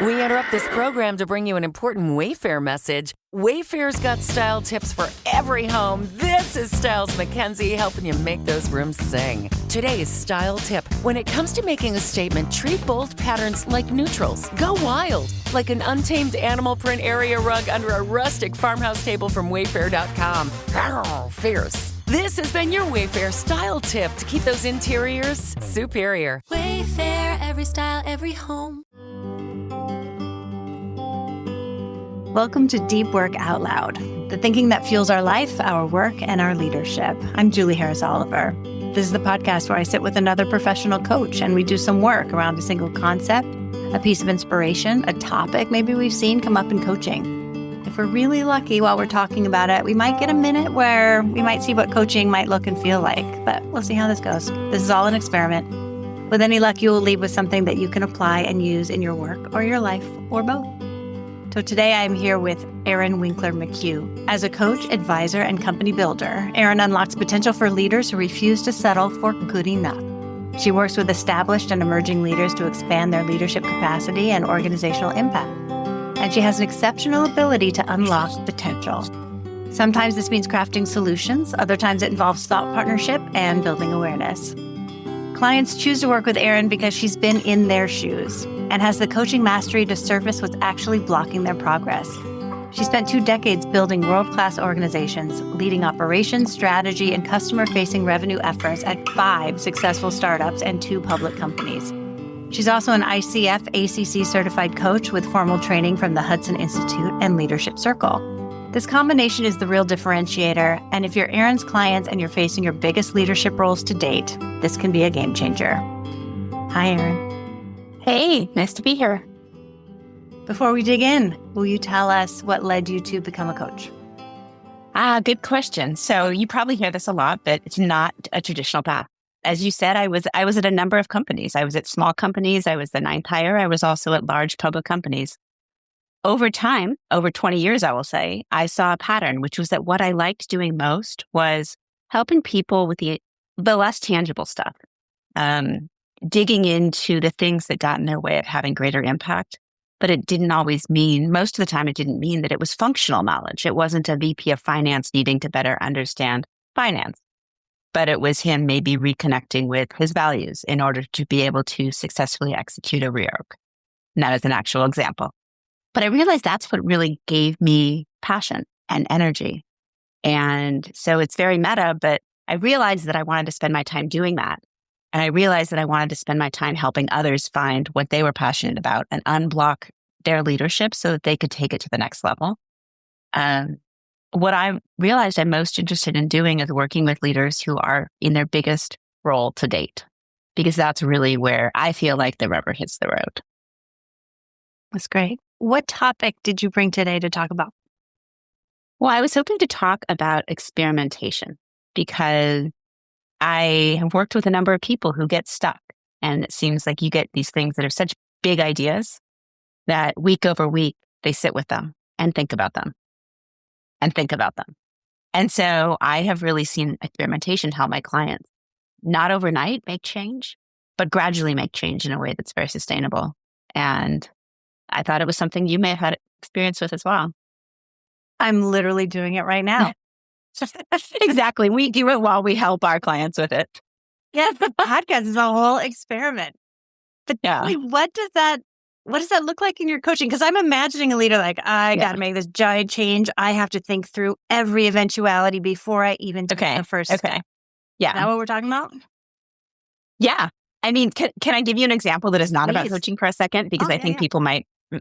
We interrupt this program to bring you an important Wayfair message. Wayfair's got style tips for every home. This is Styles McKenzie helping you make those rooms sing. Today's style tip. When it comes to making a statement, treat bold patterns like neutrals. Go wild, like an untamed animal print area rug under a rustic farmhouse table from Wayfair.com. Arr, fierce. This has been your Wayfair style tip to keep those interiors superior. Wayfair, every style, every home. Welcome to Deep Work Out Loud, the thinking that fuels our life, our work, and our leadership. I'm Julie Harris Oliver. This is the podcast where I sit with another professional coach and we do some work around a single concept, a piece of inspiration, a topic maybe we've seen come up in coaching. If we're really lucky while we're talking about it, we might get a minute where we might see what coaching might look and feel like, but we'll see how this goes. This is all an experiment. With any luck, you will leave with something that you can apply and use in your work or your life or both. So today I'm here with Erin Winkler-McCue. As a coach, advisor, and company builder, Erin unlocks potential for leaders who refuse to settle for good enough. She works with established and emerging leaders to expand their leadership capacity and organizational impact. And she has an exceptional ability to unlock potential. Sometimes this means crafting solutions. Other times it involves thought partnership and building awareness. Clients choose to work with Erin because she's been in their shoes and has the coaching mastery to surface what's actually blocking their progress. She spent 2 decades building world-class organizations, leading operations, strategy, and customer-facing revenue efforts at 5 successful startups and 2 public companies. She's also an ICF ACC certified coach with formal training from the Hudson Institute and Leadership Circle. This combination is the real differentiator, and if you're Erin's clients and you're facing your biggest leadership roles to date, this can be a game changer. Hi, Erin. Hey, nice to be here. Before we dig in, will you tell us what led you to become a coach? Good question. So you probably hear this a lot, but it's not a traditional path. As you said, I was at a number of companies. I was at small companies. I was the 9th hire. I was also at large public companies. Over time, over 20 years, I will say, I saw a pattern, which was that what I liked doing most was helping people with the less tangible stuff, digging into the things that got in their way of having greater impact. But it didn't always mean, most of the time, it didn't mean that it was functional knowledge. It wasn't a VP of finance needing to better understand finance, but it was him maybe reconnecting with his values in order to be able to successfully execute a reorg. And that is an actual example. But I realized that's what really gave me passion and energy. And so it's very meta, but I realized that I wanted to spend my time doing that. And I realized that I wanted to spend my time helping others find what they were passionate about and unblock their leadership so that they could take it to the next level. What I realized I'm most interested in doing is working with leaders who are in their biggest role to date, because that's really where I feel like the rubber hits the road. That's great. What topic did you bring today to talk about? Well, I was hoping to talk about experimentation because I have worked with a number of people who get stuck. And it seems like you get these things that are such big ideas that week over week, they sit with them and think about them and think about them. And so I have really seen experimentation help my clients not overnight make change, but gradually make change in a way that's very sustainable. And I thought it was something you may have had experience with as well. I'm literally doing it right now. Exactly. We do it while we help our clients with it. Yes, the podcast is a whole experiment. But Yeah. wait, what does that look like in your coaching? Because I'm imagining a leader like, I got to make this giant change. I have to think through every eventuality before I even take the first step. Yeah. Is that what we're talking about? Yeah. I mean, can I give you an example that is not about coaching for a second? Because I think people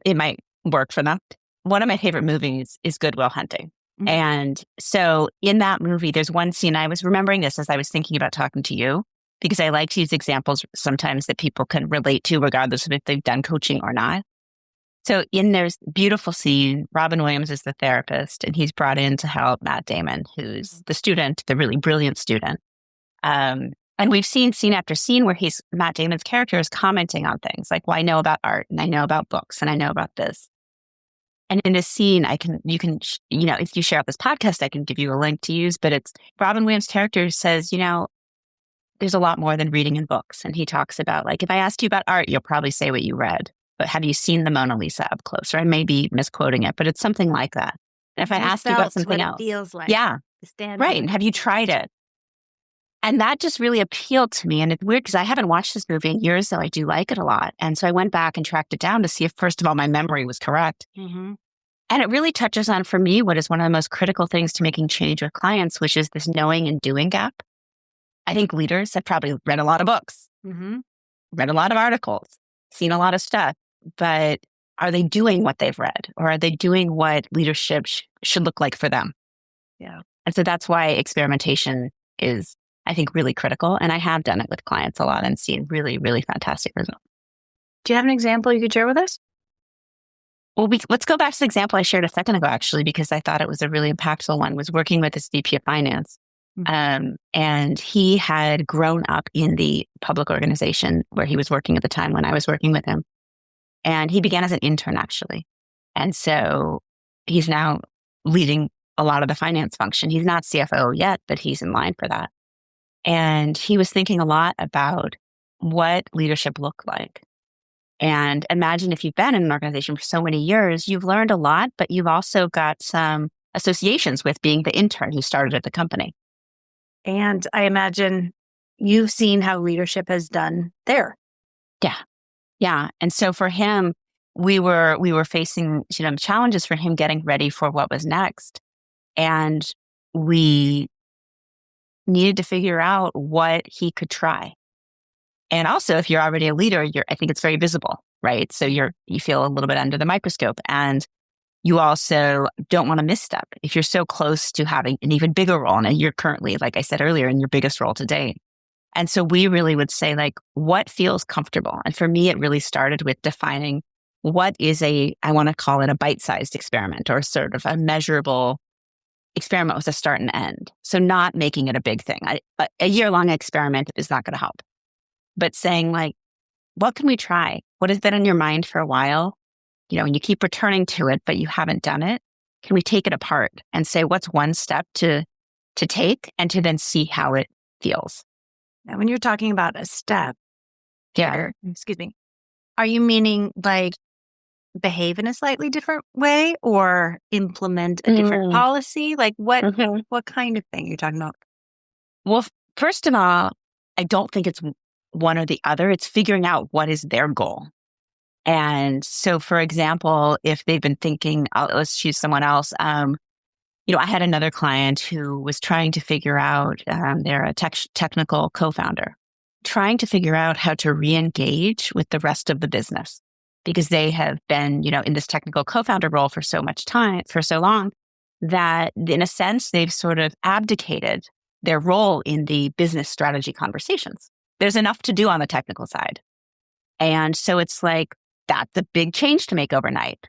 it might work for them. One of my favorite movies is Good Will Hunting. Mm-hmm. And so in that movie, there's one scene, I was remembering this as I was thinking about talking to you, because I like to use examples sometimes that people can relate to, regardless of if they've done coaching or not. So there's a beautiful scene, Robin Williams is the therapist, and he's brought in to help Matt Damon, who's the student, the really brilliant student. And we've seen scene after scene where Matt Damon's character is commenting on things like, well, I know about art and I know about books and I know about this. And in this scene, you can, if you share out this podcast, I can give you a link to use, but it's Robin Williams' character says, there's a lot more than reading in books. And he talks about, like, if I asked you about art, you'll probably say what you read. but have you seen the Mona Lisa up close? Or I may be misquoting it, but it's something like that. And if I ask you about something else, it feels like. yeah, right. And have you tried it? And that just really appealed to me. And it's weird because I haven't watched this movie in years, though I do like it a lot. And so I went back and tracked it down to see if, first of all, my memory was correct. Mm-hmm. And it really touches on, for me, what is one of the most critical things to making change with clients, which is this knowing and doing gap. I think leaders have probably read a lot of books, read a lot of articles, seen a lot of stuff, but are they doing what they've read? Or are they doing what leadership should look like for them? Yeah. And so that's why experimentation is, I think, really critical. And I have done it with clients a lot and seen really, really fantastic results. Do you have an example you could share with us? Well, let's go back to the example I shared a second ago, actually, because I thought it was a really impactful one, was working with this VP of finance. And he had grown up in the public organization where he was working at the time when I was working with him. And he began as an intern, actually. And so he's now leading a lot of the finance function. He's not CFO yet, but he's in line for that. And he was thinking a lot about what leadership looked like. And imagine if you've been in an organization for so many years, you've learned a lot, but you've also got some associations with being the intern who started at the company. And I imagine you've seen how leadership has done there. Yeah. Yeah. And so for him, we were facing, challenges for him getting ready for what was next. And we needed to figure out what he could try. And also, if you're already a leader, I think it's very visible, right? So you feel a little bit under the microscope, and you also don't want to misstep if you're so close to having an even bigger role. And you're currently, like I said earlier, in your biggest role to date. And so we really would say, like, what feels comfortable? And for me, it really started with defining what is I want to call it a bite-sized experiment, or sort of a measurable experiment with a start and end. So not making it a big thing. A year-long experiment is not going to help. But saying, like, what can we try? What has been in your mind for a while? And you keep returning to it, but you haven't done it. Can we take it apart and say, what's one step to take, and to then see how it feels? Now, when you're talking about a step, excuse me, are you meaning like behave in a slightly different way or implement a different policy? Like what kind of thing are you talking about? Well, first of all, I don't think it's one or the other. It's figuring out what is their goal. And so, for example, if they've been thinking, let's choose someone else. I had another client who was trying to figure out, they're a technical co-founder, trying to figure out how to re-engage with the rest of the business, because they have been, in this technical co-founder role for so long, that in a sense, they've sort of abdicated their role in the business strategy conversations. There's enough to do on the technical side. And so it's like, that's a big change to make overnight.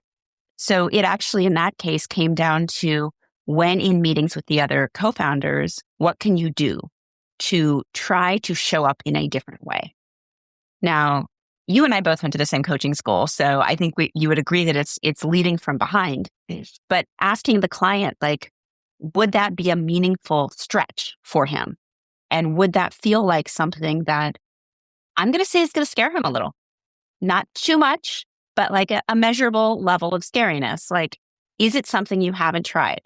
So it actually, in that case, came down to, when in meetings with the other co-founders, what can you do to try to show up in a different way? Now, you and I both went to the same coaching school, so I think you would agree that it's leading from behind. But asking the client, like, would that be a meaningful stretch for him? And would that feel like something that I'm going to say is going to scare him a little? Not too much, but like a measurable level of scariness. Like, is it something you haven't tried?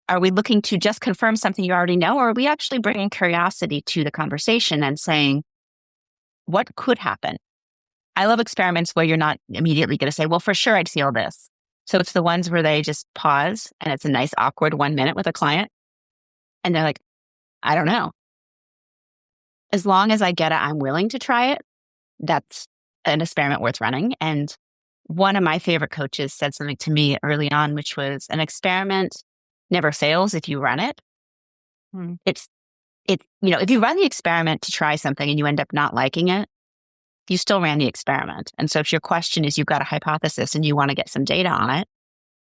Are we looking to just confirm something you already know? Or are we actually bringing curiosity to the conversation and saying, what could happen? I love experiments where you're not immediately going to say, well, for sure, I'd feel this. So it's the ones where they just pause and it's a nice, awkward 1 minute with a client. And they're like, I don't know. As long as I get it, I'm willing to try it. That's an experiment worth running. And one of my favorite coaches said something to me early on, which was, an experiment never fails if you run it. It's if you run the experiment to try something and you end up not liking it, you still ran the experiment. And so if your question is, you've got a hypothesis and you want to get some data on it,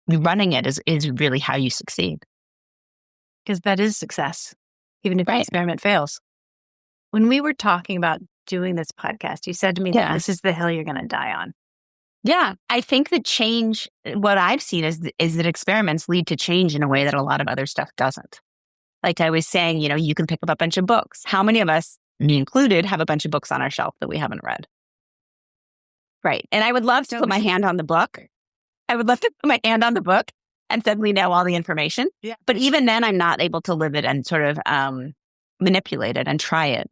running it is really how you succeed. Because that is success, even if the experiment fails. When we were talking about doing this podcast, you said to me that this is the hill you're going to die on. Yeah, I think that change, what I've seen is that experiments lead to change in a way that a lot of other stuff doesn't. Like I was saying, you can pick up a bunch of books. How many of us, me included, have a bunch of books on our shelf that we haven't read? Right. And I would love to put my hand on the book. I would love to put my hand on the book and suddenly know all the information. Yeah. But even then, I'm not able to live it and sort of manipulate it and try it.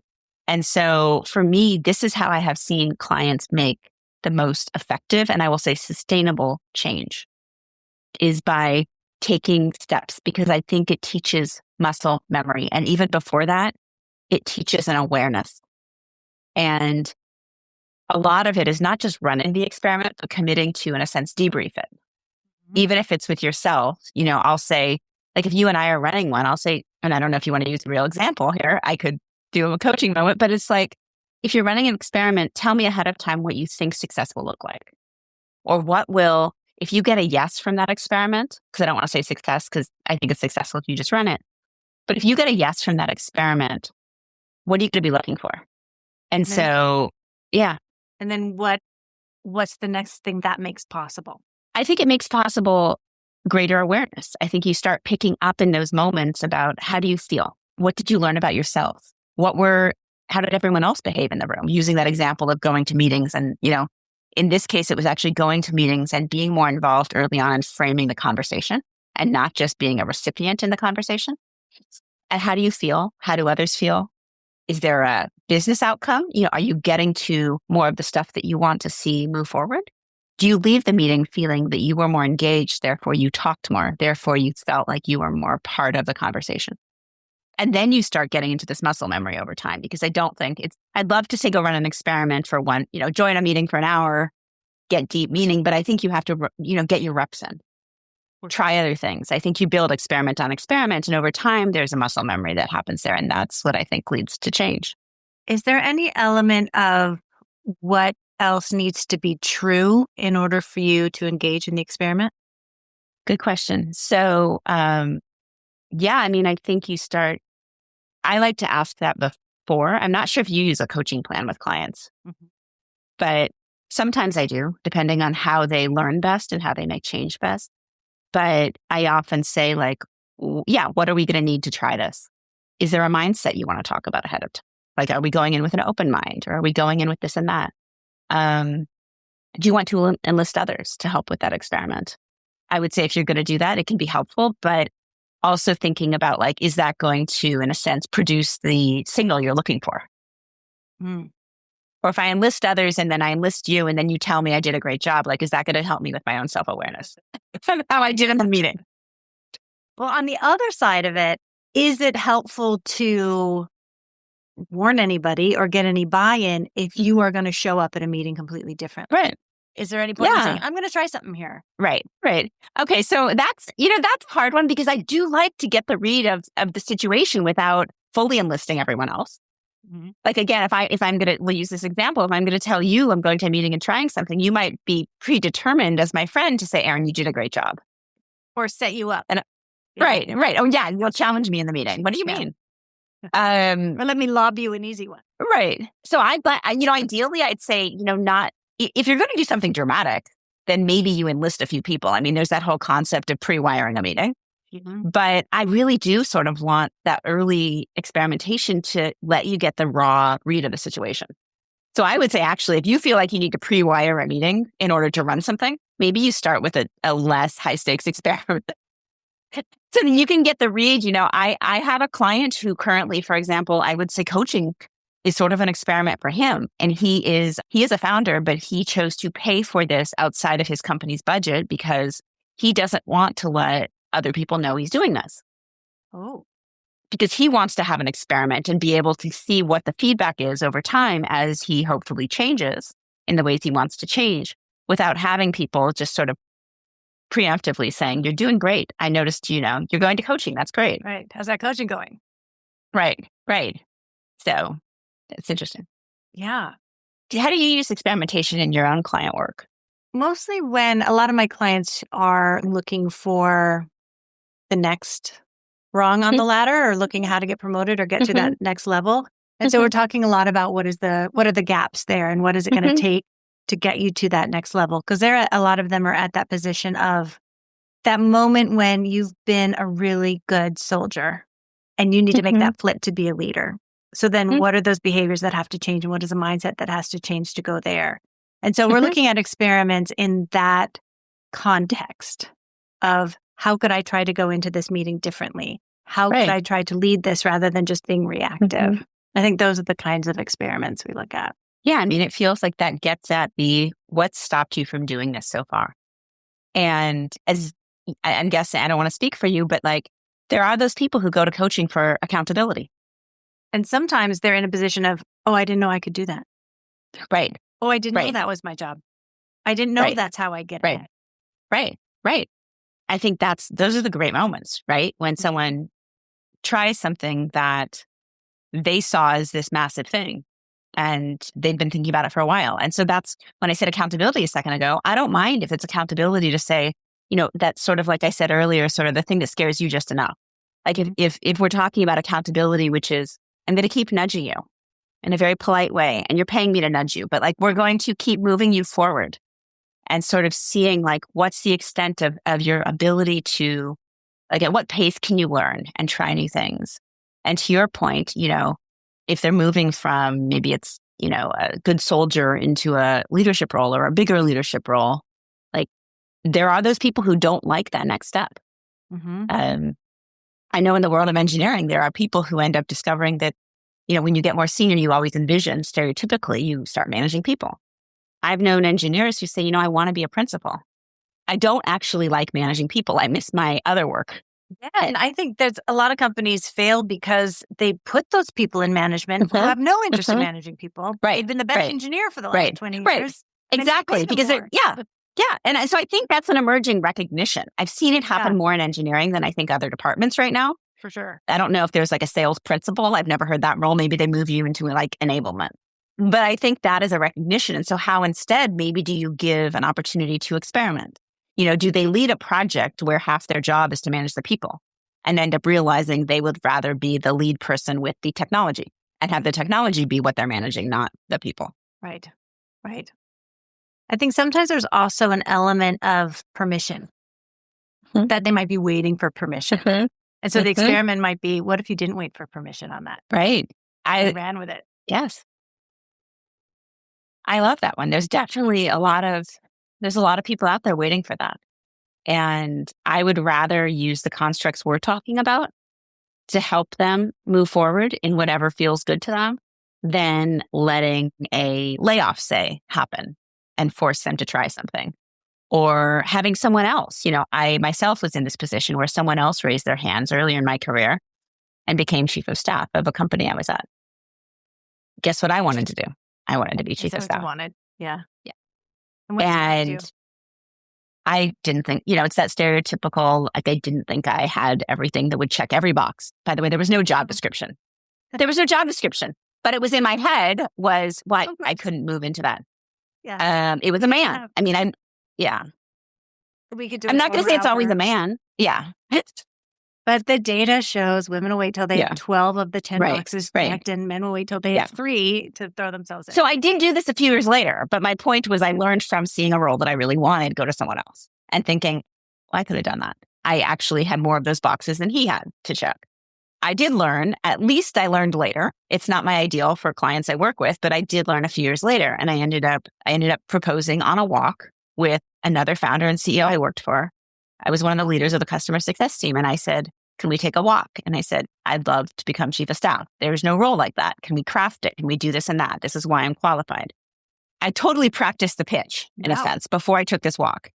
And so for me, this is how I have seen clients make the most effective, and I will say sustainable change, is by taking steps, because I think it teaches muscle memory. And even before that, it teaches an awareness. And a lot of it is not just running the experiment, but committing to, in a sense, debrief it. Even if it's with yourself, I'll say, like if you and I are running one, I'll say, and I don't know if you want to use a real example here, I could do a coaching moment, but it's like, if you're running an experiment, tell me ahead of time what you think success will look like. Or if you get a yes from that experiment, because I don't want to say success, because I think it's successful if you just run it. But if you get a yes from that experiment, what are you going to be looking for? And so, yeah. And then what's the next thing that makes possible? I think it makes possible greater awareness. I think you start picking up in those moments about, how do you feel? What did you learn about yourself? How did everyone else behave in the room? Using that example of going to meetings, and, in this case, it was actually going to meetings and being more involved early on in framing the conversation and not just being a recipient in the conversation. And how do you feel? How do others feel? Is there a business outcome? Are you getting to more of the stuff that you want to see move forward? Do you leave the meeting feeling that you were more engaged, therefore you talked more, therefore you felt like you were more part of the conversation? And then you start getting into this muscle memory over time, because I don't think I'd love to say go run an experiment for one, join a meeting for an hour, get deep meaning, but I think you have to, get your reps in. Try other things. I think you build experiment on experiment, and over time there's a muscle memory that happens there. And that's what I think leads to change. Is there any element of what else needs to be true in order for you to engage in the experiment? Good question. So, I think I like to ask that before. I'm not sure if you use a coaching plan with clients, but sometimes I do, depending on how they learn best and how they make change best. But I often say, like, what are we going to need to try this? Is there a mindset you want to talk about ahead of time? Like, are we going in with an open mind, or are we going in with this and that? Do you want to enlist others to help with that experiment? I would say if you're going to do that, it can be helpful, but also thinking about, like, is that going to, in a sense, produce the signal you're looking for? Or if I enlist others and then I enlist you and then you tell me I did a great job, like, is that going to help me with my own self-awareness? How I did in the meeting. Well, on the other side of it, is it helpful to warn anybody or get any buy-in if you are going to show up at a meeting completely different? Right. Is there any point in saying, I'm going to try something here? Right. Okay. So that's a hard one, because I do like to get the read of the situation without fully enlisting everyone else. Like, again, we'll use this example. If I'm going to tell you I'm going to a meeting and trying something, you might be predetermined as my friend to say, Erin, you did a great job. Or set you up. Right. Oh, yeah. You'll challenge me in the meeting. What do you mean? Or let me lob you an easy one. Right. So ideally I'd say, not, if you're going to do something dramatic, then maybe you enlist a few people. I mean, there's that whole concept of pre-wiring a meeting. But I really do sort of want that early experimentation to let you get the raw read of the situation. So I would say, actually, if you feel like you need to pre-wire a meeting in order to run something, maybe you start with a less high-stakes experiment. So then you can get the read. I have a client who currently, for example, I would say coaching is sort of an experiment for him. And he is a founder, but he chose to pay for this outside of his company's budget because he doesn't want to let other people know he's doing this. Oh. Because he wants to have an experiment and be able to see what the feedback is over time as he hopefully changes in the ways he wants to change, without having people just sort of preemptively saying, you're doing great. I noticed, you're going to coaching. That's great. Right. How's that coaching going? Right. So it's interesting. Yeah. How do you use experimentation in your own client work? Mostly when a lot of my clients are looking for the next rung on the ladder, or looking how to get promoted or get to that next level. And so we're talking a lot about what are the gaps there, and what is it going to take to get you to that next level? Because a lot of them are at that position of that moment when you've been a really good soldier and you need to make that flip to be a leader. So then what are those behaviors that have to change, and what is a mindset that has to change to go there? And so we're looking at experiments in that context of how could I try to go into this meeting differently? How could I try to lead this rather than just being reactive? I think those are the kinds of experiments we look at. Yeah, I mean, it feels like that gets at what stopped you from doing this so far. And as I'm guessing, I don't want to speak for you, but like there are those people who go to coaching for accountability. And sometimes they're in a position of, oh, I didn't know I could do that. Right. Oh, I didn't know that was my job. I didn't know that's how I get it. Right. I think those are the great moments, right? When someone tries something that they saw as this massive thing and they've been thinking about it for a while. And so that's when I said accountability a second ago, I don't mind if it's accountability to say, that's sort of like I said earlier, sort of the thing that scares you just enough. Like if we're talking about accountability, which is, I'm going to keep nudging you in a very polite way, and you're paying me to nudge you, but like we're going to keep moving you forward and sort of seeing like what's the extent of your ability to, like at what pace can you learn and try new things? And to your point, if they're moving from maybe it's, a good soldier into a leadership role or a bigger leadership role, like there are those people who don't like that next step. I know in the world of engineering, there are people who end up discovering that, when you get more senior, you always envision stereotypically, you start managing people. I've known engineers who say, I want to be a principal. I don't actually like managing people. I miss my other work. Yeah, and I think there's a lot of companies fail because they put those people in management who have no interest in managing people. Right. They've been the best engineer for the last 20 years. Exactly. Because yeah. And so I think that's an emerging recognition. I've seen it happen more in engineering than I think other departments right now. For sure. I don't know if there's like a sales principal. I've never heard that role. Maybe they move you into like enablement. But I think that is a recognition. And so how instead, maybe do you give an opportunity to experiment? Do they lead a project where half their job is to manage the people and end up realizing they would rather be the lead person with the technology and have the technology be what they're managing, not the people? Right. I think sometimes there's also an element of permission that they might be waiting for permission. And so the experiment might be, what if you didn't wait for permission on that? Right. I ran with it. Yes. I love that one. There's definitely a lot of people out there waiting for that. And I would rather use the constructs we're talking about to help them move forward in whatever feels good to them than letting a layoff, say, happen and force them to try something. Or having someone else, I myself was in this position where someone else raised their hands earlier in my career and became chief of staff of a company I was at. Guess what I wanted to do? I wanted to be chief of staff. Yeah. And I didn't think, it's that stereotypical, like I didn't think I had everything that would check every box. By the way, there was no job description. But it was in my head was why I couldn't move into that. Yeah. It was a man. I mean, we could do I'm not going to say it's always a man. Yeah. But the data shows women will wait till they have 12 of the 10 boxes checked, and men will wait till they have 3 to throw themselves in. So I did do this a few years later, but my point was I learned from seeing a role that I really wanted to go to someone else and thinking, well, I could have done that. I actually had more of those boxes than he had to check. I did learn, at least I learned later. It's not my ideal for clients I work with, but I did learn a few years later. And I ended up proposing on a walk with another founder and CEO I worked for. I was one of the leaders of the customer success team. And I said, can we take a walk? And I said, I'd love to become chief of staff. There's no role like that. Can we craft it? Can we do this and that? This is why I'm qualified. I totally practiced the pitch in a sense before I took this walk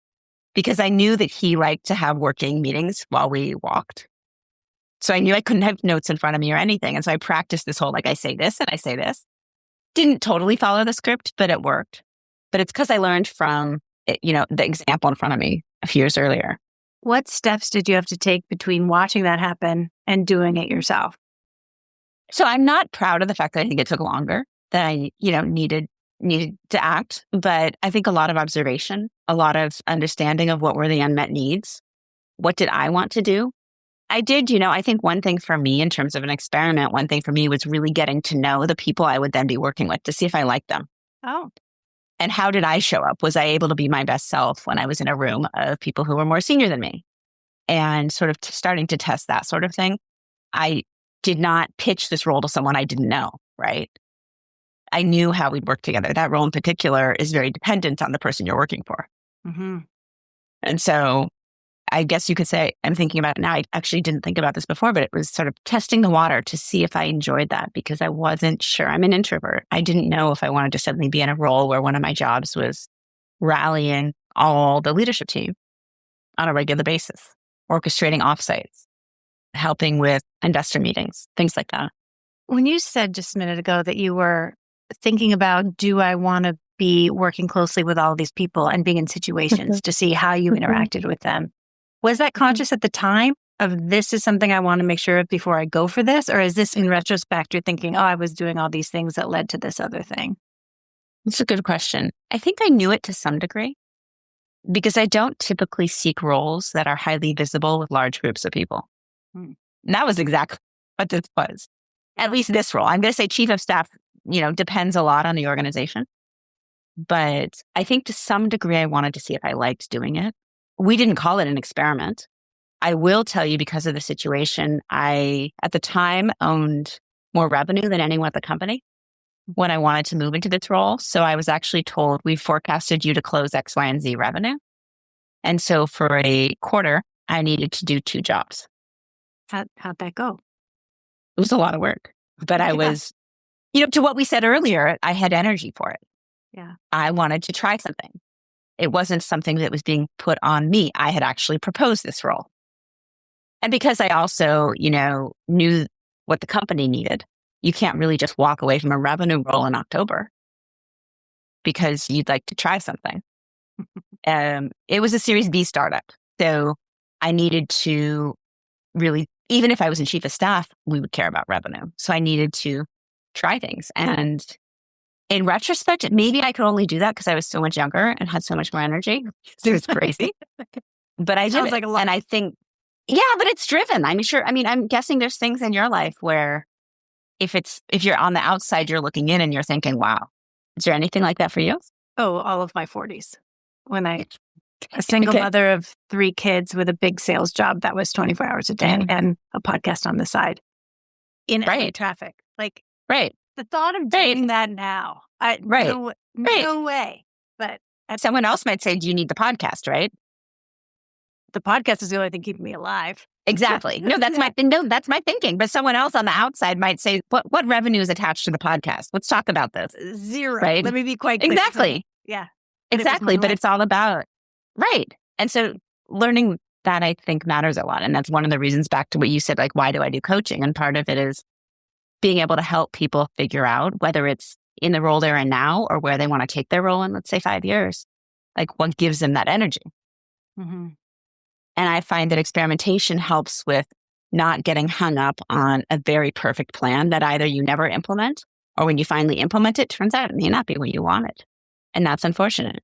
because I knew that he liked to have working meetings while we walked. So I knew I couldn't have notes in front of me or anything. And so I practiced this whole, like, I say this and I say this. Didn't totally follow the script, but it worked. But it's because I learned from, the example in front of me a few years earlier. What steps did you have to take between watching that happen and doing it yourself? So I'm not proud of the fact that I think it took longer than I, needed to act. But I think a lot of observation, a lot of understanding of what were the unmet needs. What did I want to do? I did, I think one thing for me in terms of an experiment, one thing for me was really getting to know the people I would then be working with to see if I liked them. Oh. And how did I show up? Was I able to be my best self when I was in a room of people who were more senior than me? And sort of starting to test that sort of thing. I did not pitch this role to someone I didn't know, right? I knew how we'd work together. That role in particular is very dependent on the person you're working for. Mm-hmm. And so I guess you could say, I'm thinking about it now. I actually didn't think about this before, but it was sort of testing the water to see if I enjoyed that because I wasn't sure. I'm an introvert. I didn't know if I wanted to suddenly be in a role where one of my jobs was rallying all the leadership team on a regular basis, orchestrating offsites, helping with investor meetings, things like that. When you said just a minute ago that you were thinking about, do I want to be working closely with all of these people and being in situations to see how you interacted with them, was that conscious at the time of this is something I want to make sure of before I go for this? Or is this in retrospect, you're thinking, oh, I was doing all these things that led to this other thing? It's a good question. I think I knew it to some degree because I don't typically seek roles that are highly visible with large groups of people. And that was exactly what this was. At least this role. I'm going to say chief of staff, depends a lot on the organization. But I think to some degree, I wanted to see if I liked doing it. We didn't call it an experiment. I will tell you because of the situation, I, at the time, owned more revenue than anyone at the company when I wanted to move into this role. So I was actually told, we forecasted you to close X, Y, and Z revenue. And so for a quarter, I needed to do 2 jobs. How'd that go? It was a lot of work, but I was, to what we said earlier, I had energy for it. Yeah. I wanted to try something. It wasn't something that was being put on me. I had actually proposed this role. And because I also, knew what the company needed, you can't really just walk away from a revenue role in October because you'd like to try something. It was a Series B startup. So I needed to really, even if I was in chief of staff, we would care about revenue. So I needed to try things. And in retrospect, maybe I could only do that because I was so much younger and had so much more energy. It was crazy. But I did it. Like a lot. And I think, yeah, but it's driven. I'm guessing there's things in your life where if you're on the outside, you're looking in and you're thinking, wow, is there anything like that for you? Oh, all of my 40s. When a single mother of 3 kids with a big sales job that was 24 hours a day and a podcast on the side in LA traffic. Like, the thought of doing that now, no way. But someone else might say, do you need the podcast, right? The podcast is the only thing keeping me alive. Exactly. No, that's my thinking. But someone else on the outside might say, what revenue is attached to the podcast? Let's talk about this. 0. Right? Let me be quite clear. Exactly. Yeah. Exactly. But it's all about, right. And so learning that I think matters a lot. And that's one of the reasons back to what you said, like, why do I do coaching? And part of it is being able to help people figure out whether it's in the role they're in now or where they want to take their role in, let's say 5 years, like what gives them that energy. Mm-hmm. And I find that experimentation helps with not getting hung up on a very perfect plan that either you never implement or when you finally implement it, turns out it may not be what you wanted. And that's unfortunate.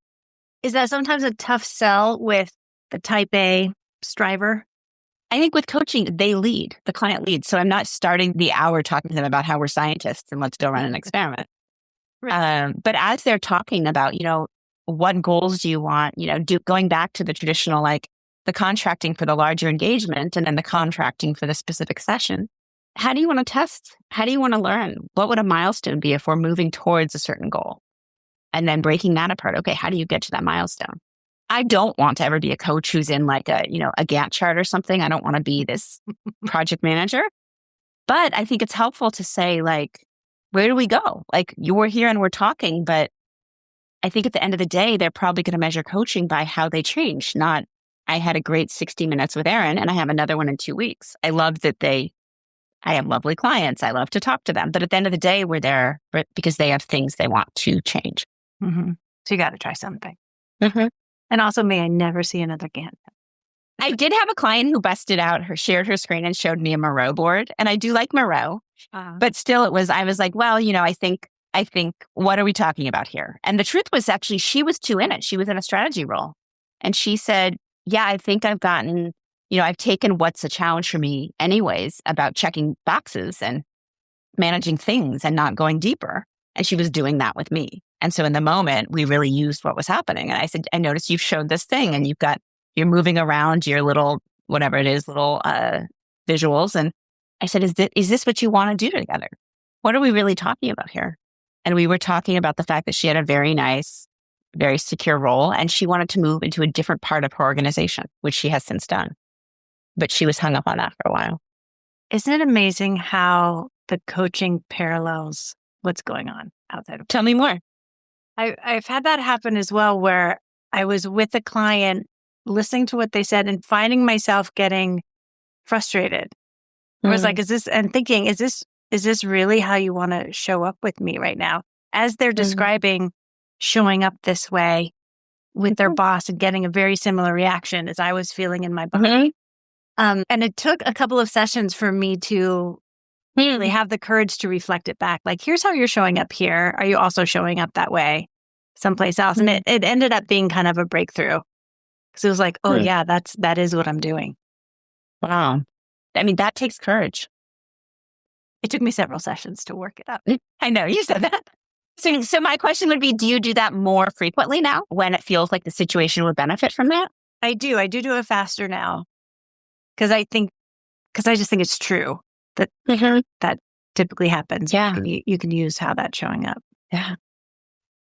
Is that sometimes a tough sell with the type A striver? I think with coaching, they lead, the client leads. So I'm not starting the hour talking to them about how we're scientists and let's go run an experiment. Right. But as they're talking about, what goals do you want, going back to the traditional, like the contracting for the larger engagement and then the contracting for the specific session. How do you want to test? How do you want to learn? What would a milestone be if we're moving towards a certain goal? And then breaking that apart. Okay, how do you get to that milestone? I don't want to ever be a coach who's in like a Gantt chart or something. I don't want to be this project manager. But I think it's helpful to say, like, where do we go? Like, you were here and we're talking, but I think at the end of the day, they're probably going to measure coaching by how they change, not I had a great 60 minutes with Erin and I have another one in 2 weeks. I love that I have lovely clients. I love to talk to them. But at the end of the day, we're there because they have things they want to change. Mm-hmm. So you got to try something. Mm-hmm. And also, may I never see another Gantt. I did have a client who busted out shared her screen and showed me a Moreau board. And I do like Moreau, but still I was like, well, I think, what are we talking about here? And the truth was actually, she was too in it. She was in a strategy role. And she said, yeah, I think I've gotten, I've taken what's a challenge for me anyways about checking boxes and managing things and not going deeper. And she was doing that with me. And so in the moment, we really used what was happening. And I said, I noticed you've showed this thing and you're moving around your little, whatever it is, little visuals. And I said, is this what you want to do together? What are we really talking about here? And we were talking about the fact that she had a very nice, very secure role, and she wanted to move into a different part of her organization, which she has since done. But she was hung up on that for a while. Isn't it amazing how the coaching parallels what's going on outside of? Tell me more. I've had that happen as well, where I was with a client listening to what they said and finding myself getting frustrated. I was like, thinking, is this really how you want to show up with me right now? As they're describing showing up this way with their boss and getting a very similar reaction as I was feeling in my body. And it took a couple of sessions for me to really have the courage to reflect it back. Like, here's how you're showing up here. Are you also showing up that way someplace else? And it ended up being kind of a breakthrough. Because it was like, oh yeah, that is what I'm doing. Wow. I mean, that takes courage. It took me several sessions to work it up. I know, you said that. So my question would be, do you do that more frequently now when it feels like the situation would benefit from that? I do it faster now. Because I just think it's true that that typically happens. Yeah. You can use how that's showing up. Yeah.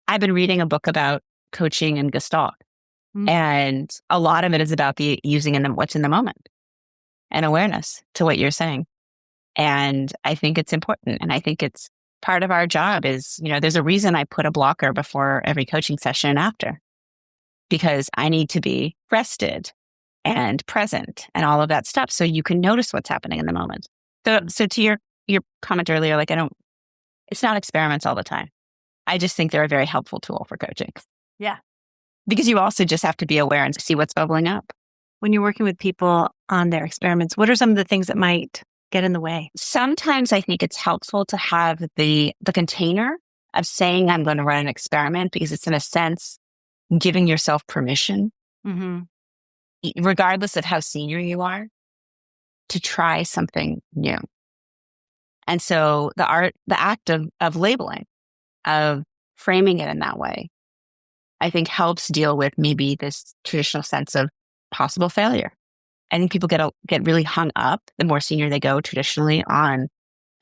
I've been reading a book about coaching and Gestalt. And a lot of it is about the using what's in the moment and awareness to what you're saying. And I think it's important. And I think it's part of our job is, there's a reason I put a blocker before every coaching session and after, because I need to be rested and present and all of that stuff. So you can notice what's happening in the moment. So to your comment earlier, like, it's not experiments all the time. I just think they're a very helpful tool for coaching. Yeah. Because you also just have to be aware and see what's bubbling up. When you're working with people on their experiments, what are some of the things that might get in the way? Sometimes I think it's helpful to have the container of saying I'm going to run an experiment, because it's in a sense giving yourself permission, regardless of how senior you are, to try something new. And so the act of labeling, of framing it in that way, I think helps deal with maybe this traditional sense of possible failure. I think people get really hung up the more senior they go traditionally on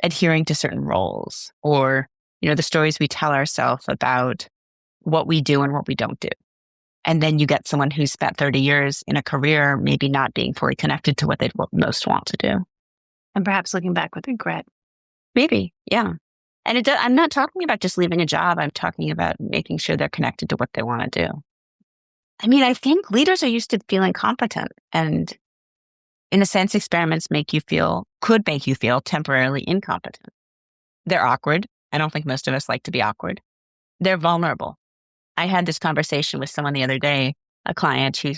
adhering to certain roles, or, the stories we tell ourselves about what we do and what we don't do. And then you get someone who's spent 30 years in a career, maybe not being fully connected to what they most want to do. And perhaps looking back with regret. Maybe, yeah. And I'm not talking about just leaving a job. I'm talking about making sure they're connected to what they want to do. I mean, I think leaders are used to feeling competent, and in a sense, experiments could make you feel temporarily incompetent. They're awkward. I don't think most of us like to be awkward. They're vulnerable. I had this conversation with someone the other day, a client who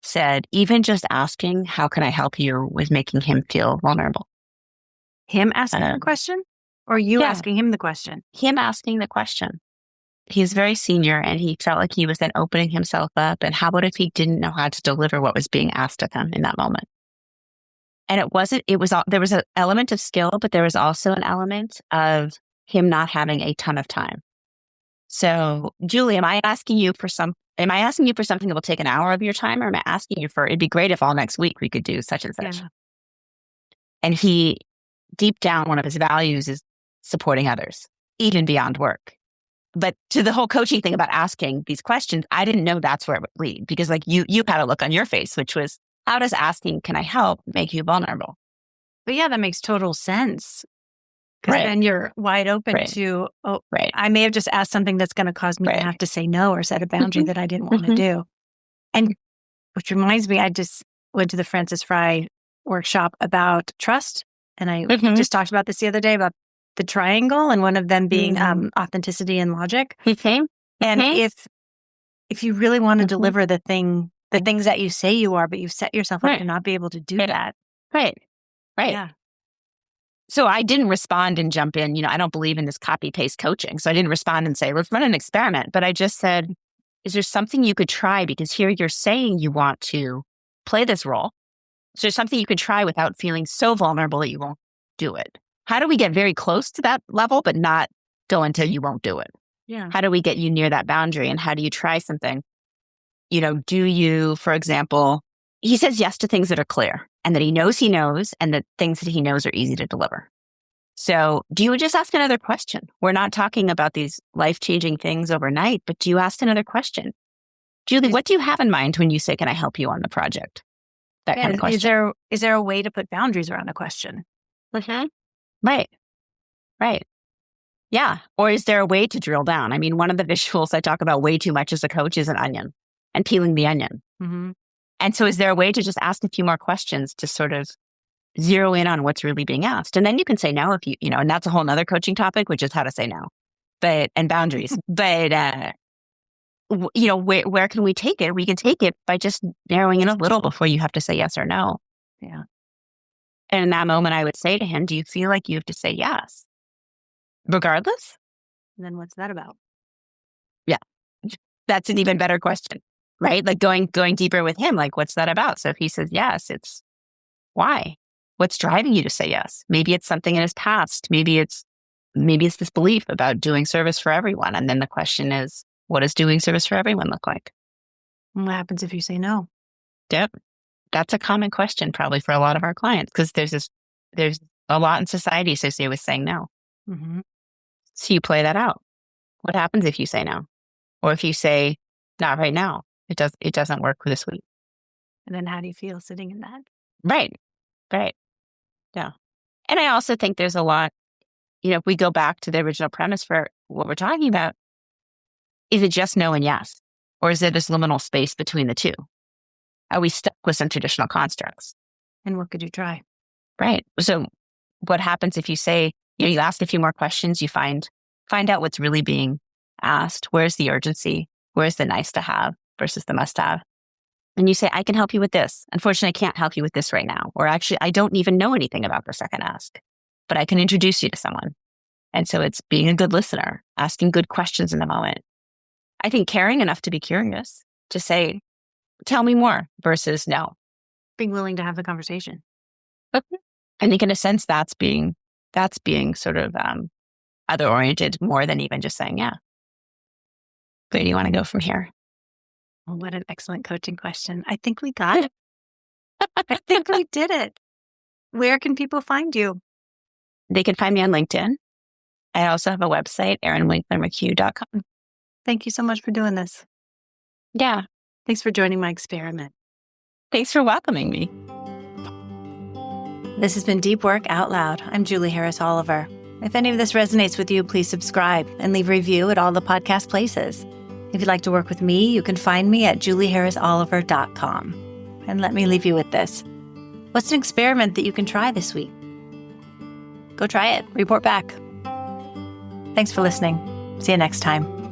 said, even just asking, how can I help you, was making him feel vulnerable. Him asking the question? Or you asking him the question? Him asking the question. He's very senior, and he felt like he was then opening himself up. And how about if he didn't know how to deliver what was being asked of him in that moment? And there was an element of skill, but there was also an element of him not having a ton of time. So, Julie, am I asking you for something that will take an hour of your time, or am I asking you it'd be great if all next week we could do such and such? Yeah. And he, deep down, one of his values is supporting others, even beyond work. But to the whole coaching thing about asking these questions, I didn't know that's where it would lead, because like you had a look on your face, which was, how does asking, can I help, make you vulnerable? But yeah, that makes total sense. Because then you're wide open to, I may have just asked something that's going to cause me to have to say no or set a boundary that I didn't want to do. And which reminds me, I just went to the Francis Fry workshop about trust. And I just talked about this the other day, about the triangle, and one of them being authenticity and logic. And if you really want to deliver the things that you say you are, but you've set yourself up to not be able to do that. Right. Yeah. So I didn't respond and jump in. I don't believe in this copy-paste coaching. So I didn't respond and say, let's run an experiment. But I just said, is there something you could try? Because here you're saying you want to play this role. So there's something you could try without feeling so vulnerable that you won't do it. How do we get very close to that level, but not go until you won't do it? Yeah. How do we get you near that boundary? And how do you try something? Do you, for example, he says yes to things that are clear and that he knows, and that things that he knows are easy to deliver. So do you just ask another question? We're not talking about these life-changing things overnight, but do you ask another question? Julie, what do you have in mind when you say, can I help you on the project? That kind of question. Is there a way to put boundaries around a question? Mm-hmm. Right. Yeah. Or is there a way to drill down? I mean, one of the visuals I talk about way too much as a coach is an onion and peeling the onion. Mm-hmm. And so is there a way to just ask a few more questions to sort of zero in on what's really being asked? And then you can say no if you know, and that's a whole nother coaching topic, which is how to say no, and boundaries. But, where can we take it? We can take it by just narrowing in a little before you have to say yes or no. Yeah. And in that moment, I would say to him, do you feel like you have to say yes? Regardless? And then what's that about? Yeah. That's an even better question, right? Like going deeper with him, like, what's that about? So if he says yes, it's why? What's driving you to say yes? Maybe it's something in his past. Maybe it's this belief about doing service for everyone. And then the question is, what does doing service for everyone look like? And what happens if you say no? Yep. That's a common question probably for a lot of our clients, because there's a lot in society associated with saying no. Mm-hmm. So you play that out. What happens if you say no? Or if you say, not right now, it doesn't work for this week. And then how do you feel sitting in that? Right. Yeah. And I also think there's a lot, if we go back to the original premise for what we're talking about, is it just no and yes? Or is there this liminal space between the two? Are we stuck with some traditional constructs? And what could you try? Right. So what happens if you say, you ask a few more questions, you find out what's really being asked. Where's the urgency? Where's the nice to have versus the must have? And you say, I can help you with this. Unfortunately, I can't help you with this right now. Or actually, I don't even know anything about the second ask, but I can introduce you to someone. And so it's being a good listener, asking good questions in the moment. I think caring enough to be curious, to say, tell me more versus no. Being willing to have the conversation. Okay. I think in a sense, that's being sort of other oriented more than even just saying, yeah. Where do you want to go from here? Oh, what an excellent coaching question. I think we got it. I think we did it. Where can people find you? They can find me on LinkedIn. I also have a website, erinwinkler.mccue.com. Thank you so much for doing this. Yeah. Thanks for joining my experiment. Thanks for welcoming me. This has been Deep Work Out Loud. I'm Julie Harris Oliver. If any of this resonates with you, please subscribe and leave a review at all the podcast places. If you'd like to work with me, you can find me at julieharrisoliver.com. And let me leave you with this. What's an experiment that you can try this week? Go try it. Report back. Thanks for listening. See you next time.